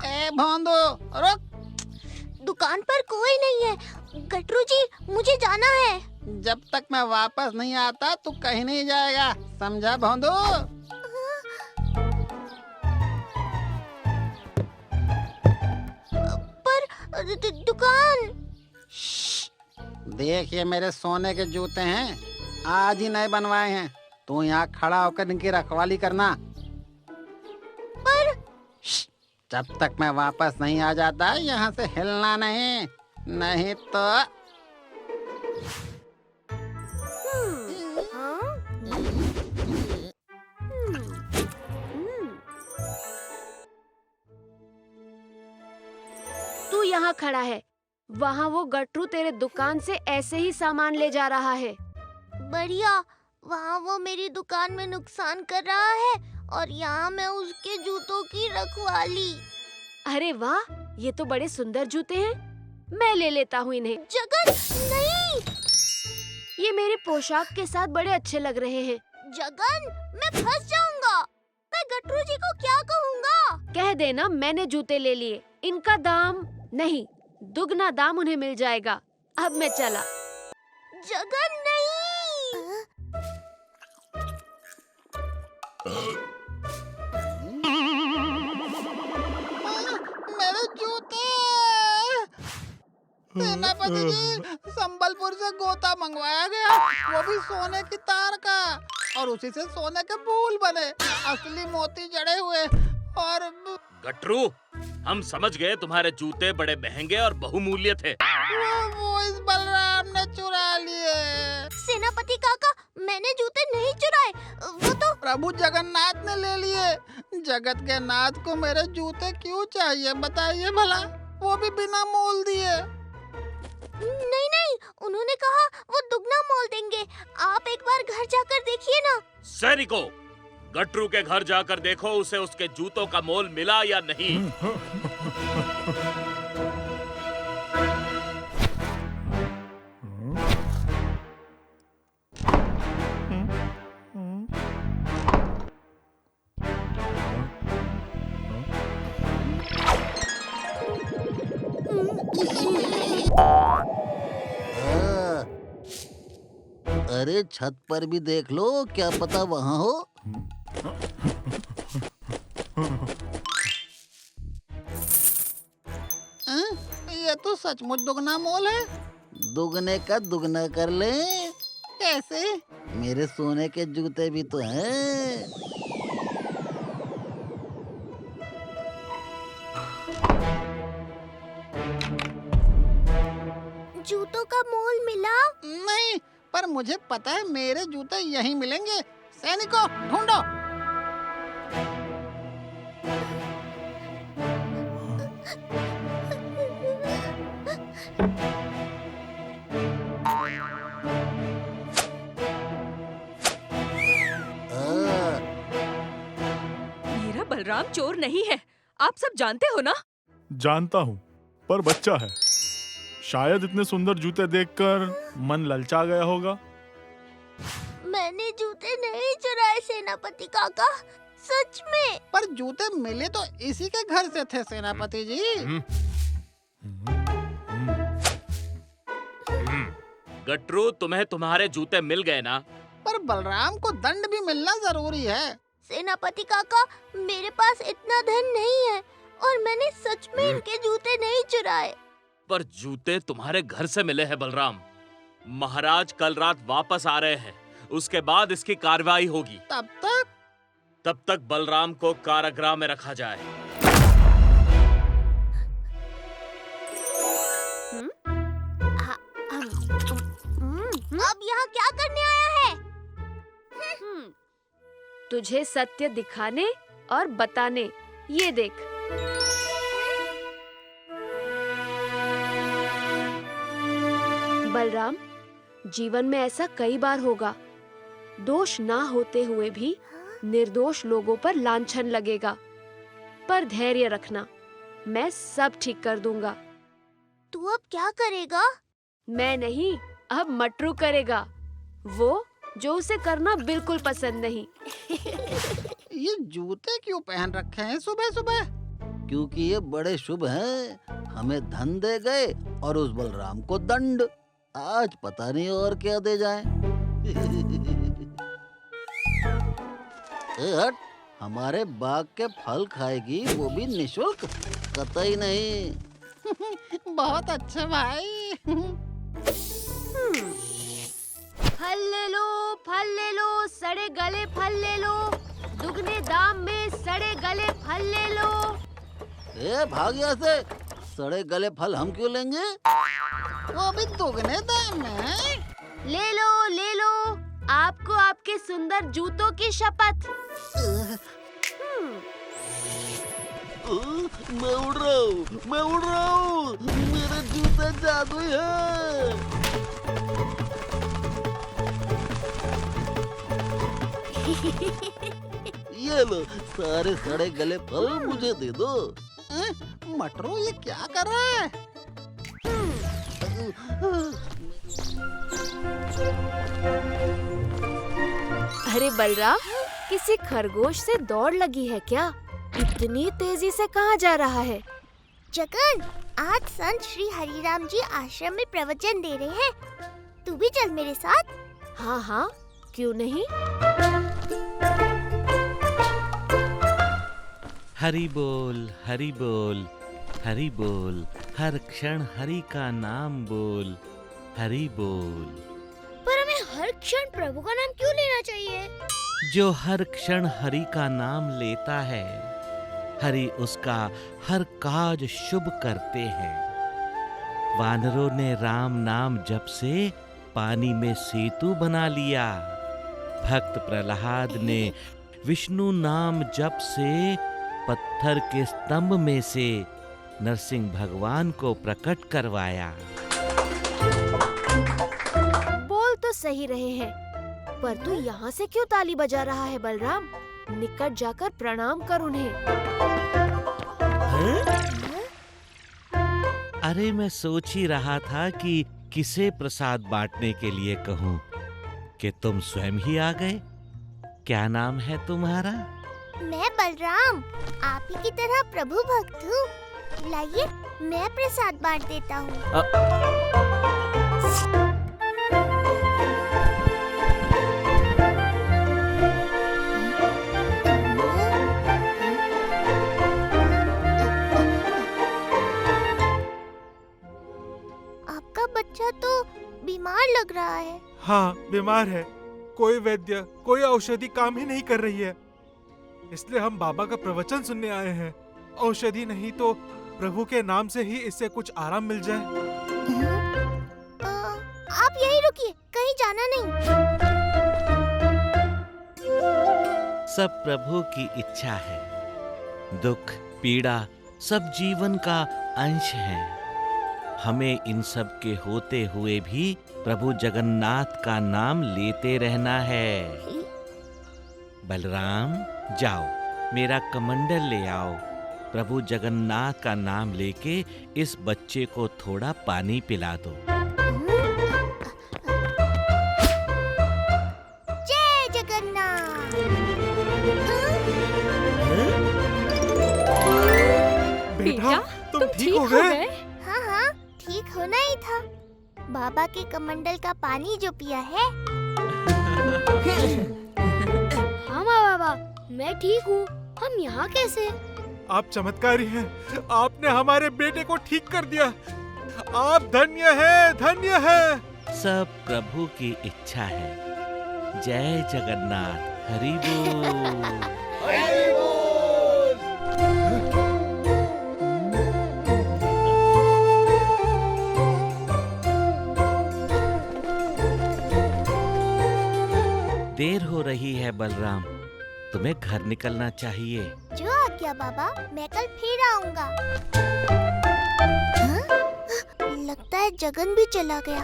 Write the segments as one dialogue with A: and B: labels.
A: ए भोंदू, रुक।
B: दुकान पर कोई नहीं है। गटरू जी, मुझे जाना है।
A: जब तक मैं वापस नहीं आता तू कहीं नहीं जाएगा, समझा भोंदू?
B: पर दुकान।
A: देख, ये मेरे सोने के जूते हैं, आज ही नए बनवाए हैं। तू यहाँ खड़ा होकर इनकी रखवाली करना।
B: पर
A: जब तक मैं वापस नहीं आ जाता यहाँ से हिलना नहीं, नहीं तो।
C: तू यहाँ खड़ा है, वहाँ वो गटरू तेरे दुकान से ऐसे ही सामान ले जा रहा है।
B: बढ़िया, वहाँ वो मेरी दुकान में नुकसान कर रहा है और यहाँ मैं उसके जूतों की रखवाली।
C: अरे वाह, ये तो बड़े सुंदर जूते हैं, मैं ले लेता हूँ इन्हें।
B: जगन, नहीं।
C: ये मेरी पोशाक के साथ बड़े अच्छे लग रहे हैं।
B: जगन, मैं फंस जाऊंगा। मैं गटरू जी को क्या कहूँगा?
C: कह देना मैंने जूते ले लिए, इनका दाम नहीं, दुगना दाम उन्हें मिल जाएगा। अब मैं चला।
B: जगन, नहीं।
A: मेरे जूते! सेनापति जी, संबलपुर से गोता मंगवाया गया, वो भी सोने की तार का, और उसी से सोने के फूल बने, असली मोती जड़े हुए। और
D: गटरू, हम समझ गए तुम्हारे जूते बड़े महंगे और बहुमूल्य थे।
A: वो इस बलराम ने चुरा लिए।
B: सेनापति काका, मैंने जूते नहीं चुराए, वो तो
A: प्रभु जगन्नाथ ने ले लिए। जगत के नाथ को मेरे जूते क्यों चाहिए बताइए भला, वो भी बिना मोल दिए।
B: नहीं नहीं, उन्होंने कहा वो दुगना मोल देंगे। आप एक बार घर जाकर देखिए ना।
D: सैनिकों, गटरू के घर जाकर देखो उसे उसके जूतों का मोल मिला या नहीं।
E: अरे छत पर भी देख लो, क्या पता वहाँ हो।
A: ये तो सचमुच दुगना मोल है।
E: दुगने का दुगना कर ले।
A: कैसे?
E: मेरे सोने के जूते भी तो हैं।
B: जूतों का मोल मिला?
A: नहीं, पर मुझे पता है मेरे जूते यहीं मिलेंगे। सैनिकों, ढूंढो।
F: मेरा बलराम चोर नहीं है, आप सब जानते हो ना?
G: जानता हूँ, पर बच्चा है, शायद इतने सुंदर जूते देखकर मन ललचा गया होगा।
B: मैंने जूते नहीं चुराए सेनापति काका, सच में।
A: पर जूते मिले तो इसी के घर से थे सेनापति जी।
D: गटरू, तुम्हें तुम्हारे जूते मिल गए ना?
A: पर बलराम को दंड भी मिलना जरूरी है।
B: सेनापति काका, मेरे पास इतना धन नहीं है और मैंने सच में इनके जूते नहीं चुराए।
D: पर जूते तुम्हारे घर से मिले हैं बलराम। महाराज कल रात वापस आ रहे हैं, उसके बाद इसकी कार्रवाई होगी। तब तक बलराम को कारागृह में रखा जाए।
B: अब यहाँ क्या करने आया है?
C: तुझे सत्य दिखाने और बताने, ये देख। बलराम, जीवन में ऐसा कई बार होगा, दोष ना होते हुए भी निर्दोष लोगों पर लांछन लगेगा, पर धैर्य रखना, मैं सब ठीक कर दूंगा।
B: तू अब क्या करेगा?
C: मैं नहीं, अब मटरू करेगा। वो जो उसे करना बिल्कुल पसंद नहीं।
A: ये जूते क्यों पहन रखे हैं सुबह सुबह?
E: क्योंकि ये बड़े शुभ हैं। हमें धन दे गए और उस बलराम को दंड। आज पता नहीं और क्या दे जाएं। ए हट, हमारे बाग के फल खाएगी, वो भी निशुल्क? कतई नहीं।
A: बहुत अच्छे भाई।
C: फल ले लो, सड़े गले फल ले लो, दुगने दाम में सड़े गले फल ले लो।
E: ए भाग यहाँ से, सड़े गले फल हम क्यों लेंगे?
A: वो भी दुगने दाम में।
C: ले लो, आपको आपके सुंदर जूतों की शपथ।
E: मैं उड़ रहा हूँ, मेरे जूते जादुई हैं। ये लो, सारे सड़े गले फल मुझे दे दो।
A: मटरू ये क्या कर रहा है?
C: अरे बलराम, किसी खरगोश से दौड़ लगी है क्या? इतनी तेजी से कहाँ जा रहा है?
B: जगन, आज संत श्री हरिराम जी आश्रम में प्रवचन दे रहे हैं। तू भी चल मेरे साथ।
C: हाँ, क्यों नहीं?
H: हरि बोल, हरि बोल, हरि बोल, हर क्षण हरि का नाम बोल, हरि बोल।
B: पर हमें हर क्षण प्रभु का नाम क्यों लेना चाहिए?
H: जो हर क्षण हरि का नाम लेता है, हरि उसका हर काज शुभ करते हैं। वानरों ने राम नाम जप से पानी में सेतु बना लिया। भक्त प्रहलाद ने विष्णु नाम जप से पत्थर के स्तंभ में से नरसिंह भगवान को प्रकट करवाया।
C: बोल तो सही रहे हैं, पर तू यहाँ से क्यों ताली बजा रहा है बलराम? निकट जाकर प्रणाम कर उन्हें।
H: अरे मैं सोच ही रहा था कि किसे प्रसाद बांटने के लिए कहूँ कि तुम स्वयं ही आ गए। क्या नाम है तुम्हारा?
B: मैं बलराम, आप ही की तरह प्रभु भक्त हूँ। लाइए, मैं प्रसाद बांट देता हूँ। आपका बच्चा तो बीमार लग रहा है।
I: हाँ, बीमार है। कोई वैद्य, कोई औषधि काम ही नहीं कर रही है। इसलिए हम बाबा का प्रवचन सुनने आए हैं। औषधि नहीं तो प्रभु के नाम से ही इससे कुछ आराम मिल जाए।
B: आप यहीं रुकिए, कहीं जाना नहीं।
H: सब प्रभु की इच्छा है। दुख, पीड़ा सब जीवन का अंश है। हमें इन सब के होते हुए भी प्रभु जगन्नाथ का नाम लेते रहना है। बलराम, जाओ, मेरा कमंडल ले आओ। प्रभु जगन्नाथ का नाम लेके इस बच्चे को थोड़ा पानी पिला दो।
B: जय जगन्नाथ।
I: बेटा, तुम ठीक हो गए?
B: हाँ, ठीक होना ही था। बाबा के कमंडल का पानी जो पिया है।
J: हाँ बाबा, मैं ठीक हूँ। हम यहाँ कैसे?
I: आप चमत्कारी हैं। आपने हमारे बेटे को ठीक कर दिया। आप धन्य हैं, धन्य हैं।
H: सब प्रभु की इच्छा है। जय जगन्नाथ। हरि बोल।
I: हरि बोल।
H: देर हो रही है बलराम, तुम्हें घर निकलना चाहिए।
B: जो आज्ञा बाबा, मैं कल फिर आऊंगा। लगता है जगन भी चला गया।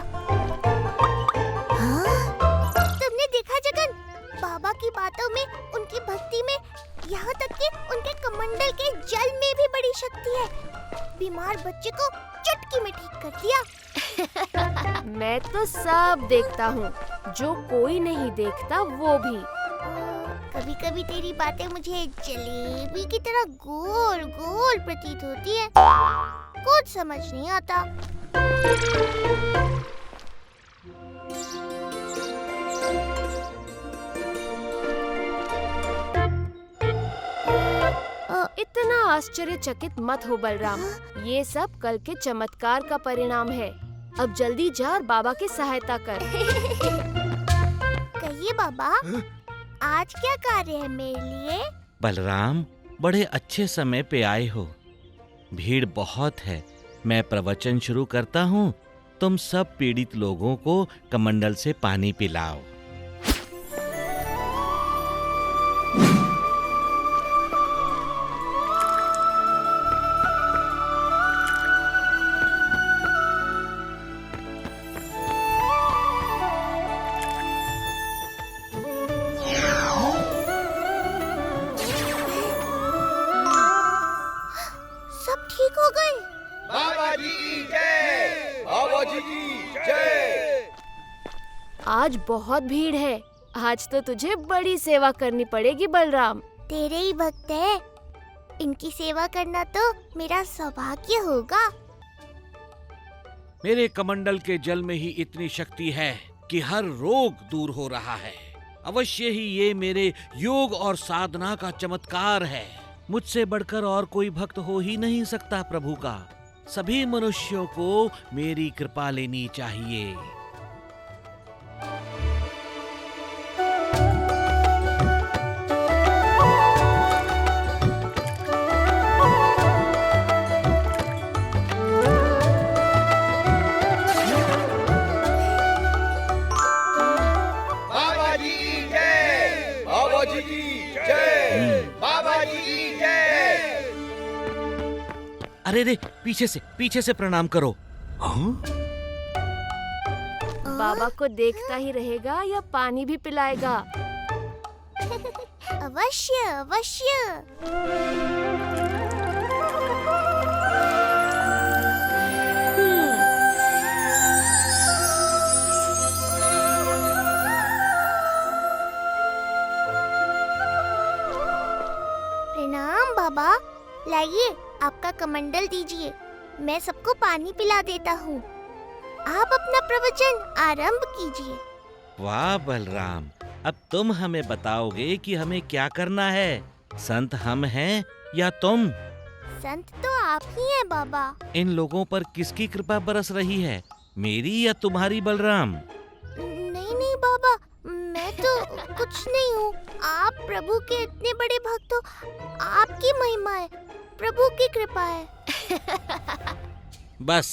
B: तुमने देखा जगन? बाबा की बातों में, उनकी भक्ति में, यहाँ तक कि उनके कमंडल के जल में भी बड़ी शक्ति है। बीमार बच्चे को चुटकी में ठीक कर दिया।
C: मैं तो सब देखता हूँ, जो कोई नहीं देखता वो भी।
B: कभी कभी तेरी बातें मुझे जलेबी की तरह गोल गोल प्रतीत होती है, कुछ समझ नहीं आता।
C: इतना आश्चर्यचकित मत हो बलराम, ये सब कल के चमत्कार का परिणाम है। अब जल्दी जा और बाबा की सहायता कर।
B: कहिए बाबा, आज क्या कार्य है मेरे लिए?
H: बलराम, बड़े अच्छे समय पे आए हो। भीड़ बहुत है, मैं प्रवचन शुरू करता हूँ। तुम सब पीड़ित लोगों को कमंडल से पानी पिलाओ।
B: सब ठीक हो गए?
K: बाबा जी की जय, बाबा जी की जय।
C: आज बहुत भीड़ है, आज तो तुझे बड़ी सेवा करनी पड़ेगी बलराम।
B: तेरे ही भक्त है, इनकी सेवा करना तो मेरा सौभाग्य होगा।
H: मेरे कमंडल के जल में ही इतनी शक्ति है कि हर रोग दूर हो रहा है। अवश्य ही ये मेरे योग और साधना का चमत्कार है। मुझसे बढ़कर और कोई भक्त हो ही नहीं सकता प्रभु का। सभी मनुष्यों को मेरी कृपा लेनी चाहिए।
K: बाबा जी की जय, बाबा जी की जय, बाबा जी की जय।
H: अरे रे, पीछे से प्रणाम करो।
C: बाबा को देखता ही रहेगा या पानी भी पिलाएगा?
B: अवश्य अवश्य। प्रणाम बाबा, लाइए आपका कमंडल दीजिए, मैं सबको पानी पिला देता हूँ। आप अपना प्रवचन आरंभ कीजिए।
H: वाह बलराम, अब तुम हमें बताओगे कि हमें क्या करना है। संत हम हैं या तुम?
B: संत तो आप ही हैं बाबा।
H: इन लोगों पर किसकी कृपा बरस रही है, मेरी या तुम्हारी बलराम?
B: नहीं नहीं बाबा, मैं तो कुछ नहीं हूँ। आप प्रभु के इतने बड़े भक्त हो, आपकी महिमा है, प्रभु की कृपा है।
H: बस,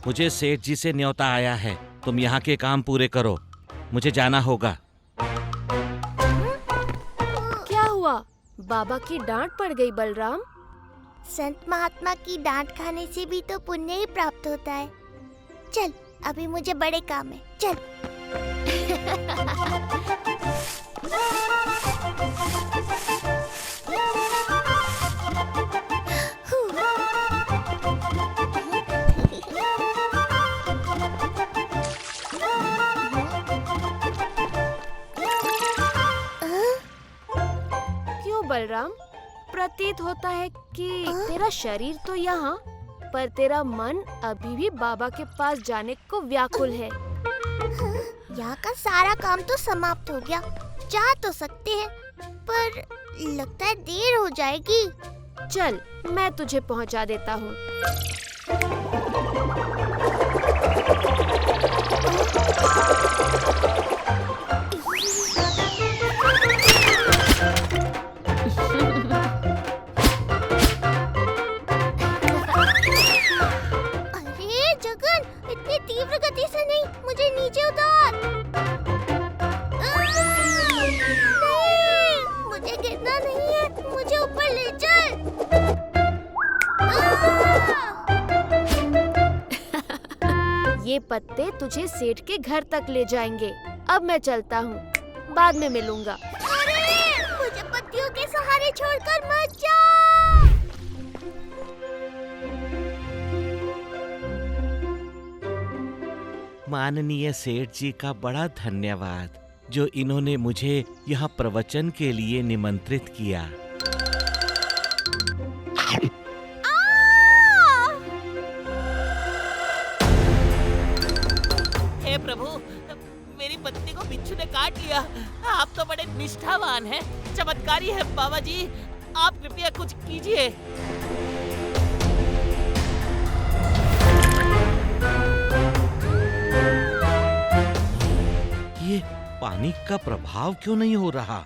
H: मुझे सेठ जी से न्योता आया है, तुम यहाँ के काम पूरे करो, मुझे जाना होगा।
C: क्या हुआ? बाबा की डांट पड़ गई बलराम?
B: संत महात्मा की डांट खाने से भी तो पुण्य ही प्राप्त होता है। चल, अभी मुझे बड़े काम है, चल।
C: क्यों बलराम? प्रतीत होता है कि तेरा शरीर तो यहाँ, पर तेरा मन अभी भी बाबा के पास जाने को व्याकुल है।
B: यहाँ का सारा काम तो समाप्त हो गया, जा तो सकते हैं, पर लगता है देर हो जाएगी।
C: चल, मैं तुझे पहुँचा देता हूँ।
B: अरे जगन, इतनी तीव्र गति से नहीं, मुझे नीचे उतार। नहीं, मुझे गिरना नहीं है, मुझे ऊपर ले चल।
C: ये पत्ते तुझे सेठ के घर तक ले जाएंगे। अब मैं चलता हूँ, बाद में मिलूंगा।
B: अरे, मुझे पत्तियों के सहारे छोड़कर मत जा।
H: माननीय सेठ जी का बड़ा धन्यवाद जो इन्होंने मुझे यहाँ प्रवचन के लिए निमंत्रित किया।
L: हे प्रभु, मेरी पत्नी को बिच्छू ने काट लिया। आप तो बड़े निष्ठावान हैं, चमत्कारी है बाबा जी। आप कृपया कुछ कीजिए।
H: ये पानी का प्रभाव क्यों नहीं हो रहा?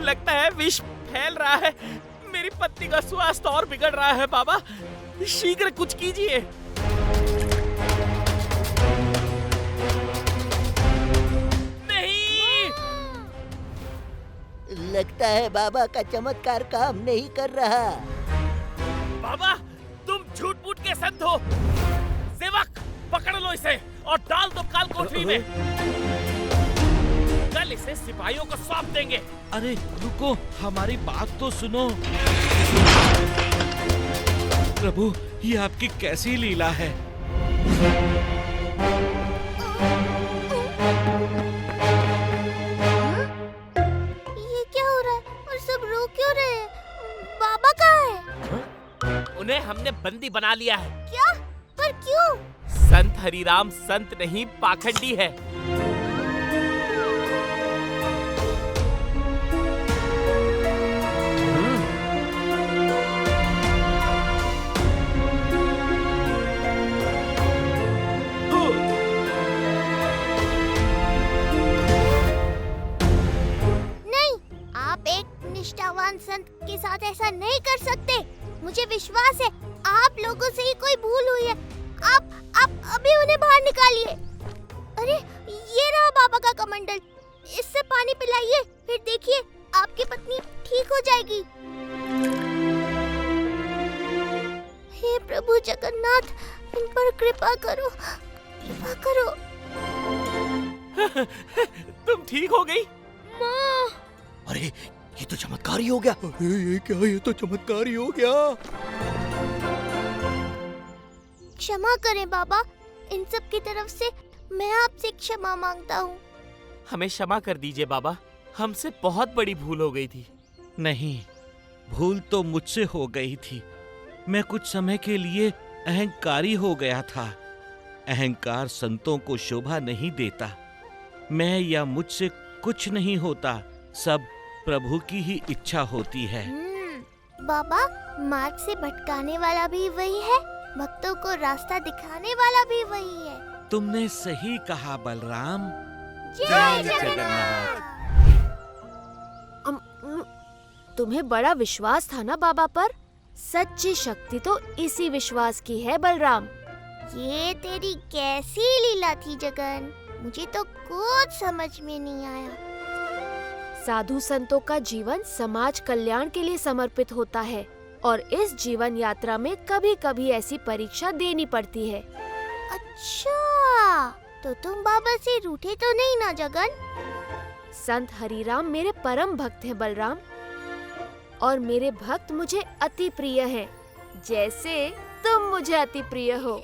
L: लगता है विष फैल रहा है। मेरी पत्नी का स्वास्थ्य और बिगड़ रहा है बाबा, शीघ्र कुछ कीजिए। नहीं,
M: लगता है बाबा का चमत्कार काम नहीं कर रहा।
L: बाबा, तुम झूठ मूठ के संत हो। सेवक, पकड़ लो इसे और डाल दो काल कोठरी में। कल इसे सिपाहियों को सौंप देंगे।
H: अरे रुको, हमारी बात तो सुनो। प्रभु, ये आपकी कैसी लीला है?
B: ये क्या हो रहा है और सब रो क्यों रहे हैं? बाबा कहाँ है?
L: उन्हें हमने बंदी बना लिया है।
B: क्या? पर क्यों?
L: संत हरिराम संत नहीं, पाखंडी है।
B: निष्ठावान संत के साथ ऐसा नहीं कर सकते। मुझे विश्वास है आप लोगों से ही कोई भूल हुई है। आप अभी उन्हें बाहर निकालिए। अरे ये रहा बाबा का कमंडल, इससे पानी पिलाइए, फिर देखिए आपकी पत्नी ठीक हो जाएगी। हे प्रभु जगन्नाथ, इन पर कृपा करो, कृपा करो।
L: तुम ठीक हो गई?
B: माँ,
M: अरे ये तो चमत्कार ही हो गया। अरे ये क्या, ये तो चमत्कार ही हो गया।
B: क्षमा करें बाबा, इन सब की तरफ से मैं आपसे क्षमा मांगता हूँ।
L: हमें क्षमा कर दीजिए बाबा, हमसे बहुत बड़ी भूल हो गई थी।
H: नहीं, भूल तो मुझसे हो गई थी। मैं कुछ समय के लिए अहंकारी हो गया था। अहंकार संतों को शोभा नहीं देता। मैं या मुझसे कुछ नहीं होता, सब प्रभु की ही इच्छा होती है।
B: बाबा, मार्ग से भटकाने वाला भी वही है, भक्तों को रास्ता दिखाने वाला भी वही है।
H: तुमने सही कहा बलराम।
B: जय जगन्नाथ।
C: तुम्हें बड़ा विश्वास था ना बाबा पर? सच्ची शक्ति तो इसी विश्वास की है बलराम।
B: ये तेरी कैसी लीला थी जगन, मुझे तो कुछ समझ में नहीं आया।
C: साधु संतों का जीवन समाज कल्याण के लिए समर्पित होता है और इस जीवन यात्रा में कभी-कभी ऐसी परीक्षा देनी पड़ती है।
B: अच्छा, तो तुम बाबा से रूठे तो नहीं ना जगन?
C: संत हरिराम मेरे परम भक्त हैं बलराम, और मेरे भक्त मुझे अति प्रिय हैं, जैसे तुम मुझे अति प्रिय हो।